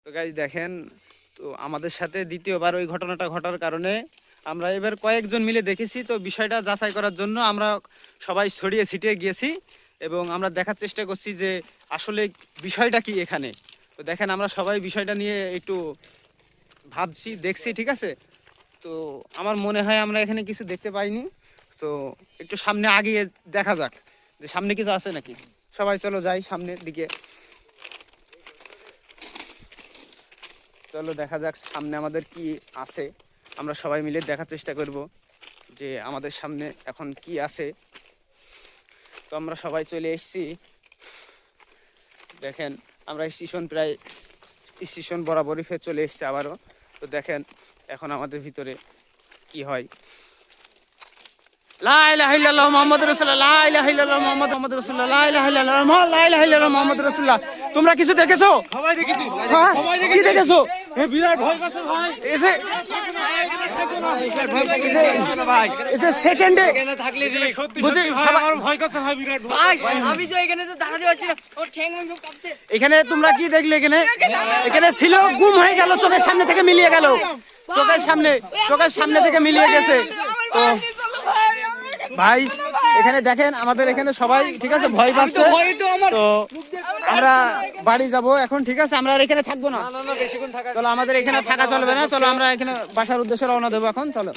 তো গাইস দেখেন, তো আমাদের সাথে দ্বিতীয়বার ওই ঘটনাটা ঘটার কারণে আমরা এবার কয়েকজন মিলে দেখেছি। তো বিষয়টা যাচাই করার জন্য আমরা সবাই ছড়িয়ে ছিটিয়ে গিয়েছি এবং আমরা দেখার চেষ্টা করছি যে আসলে বিষয়টা কি এখানে। তো দেখেন আমরা সবাই বিষয়টা নিয়ে একটু ভাবছি, দেখছি, ঠিক আছে। তো আমার মনে হয় আমরা এখানে কিছু দেখতে পাইনি। তো একটু সামনে আগিয়ে দেখা যাক যে সামনে কিছু আছে নাকি। সবাই চলো যাই সামনের দিকে, চলো দেখা যাক সামনে আমাদের কি আছে। আমরা সবাই মিলে দেখার চেষ্টা করব যে আমাদের সামনে এখন কি আছে। তো আমরা সবাই চলে এসেছি। দেখেন আমরা স্টেশন প্রায় স্টেশন বরাবরই ফের চলে এসেছি আবারও। তো দেখেন এখন আমাদের ভিতরে কি হয়। লা ইলাহা ইল্লাল্লাহ মুহাম্মাদুর রাসূলুল্লাহ, লা ইলাহা ইল্লাল্লাহ মুহাম্মাদুর রাসূলুল্লাহ, লা ইলাহা ইল্লাল্লাহ, লা ইলাহা ইল্লাল্লাহ মুহাম্মাদুর রাসূলুল্লাহ। তোমরা কিছু দেখেছো? সবাই দেখেছি। হ্যাঁ, সবাই কি দেখেছো? এ বিরাট ভয় পাচ্ছে ভাই। এসে ভাই এসে সেকেন্ডে এখানে থাকলে সত্যি বুঝি সত্যি ভাই সবাই- আমার ভয় করছে ভাই, বিরাট ভয়। আমি তো এখানে তো দাঁড়াতে পারছি না, ওর ঠ্যাং ম্যাং সব কাঁপছে। এখানে তোমরা কি দেখলে? এখানে ছিল, গুম হয়ে গেল, চোখের সামনে থেকে মিলিয়ে গেল, চোখের সামনে থেকে মিলিয়ে গেছে। তো ভাই এখানে দেখেন আমাদের এখানে সবাই ঠিক আছে ভয় পাচ্ছে। তো আমরা বাড়ি যাব এখন, ঠিক আছে, আমরা আর এখানে থাকবো না। চলো আমাদের এখানে থাকা চলবে না, চলো আমরা এখানে বাসার উদ্দেশ্যে রওনা দেবো এখন, চলো।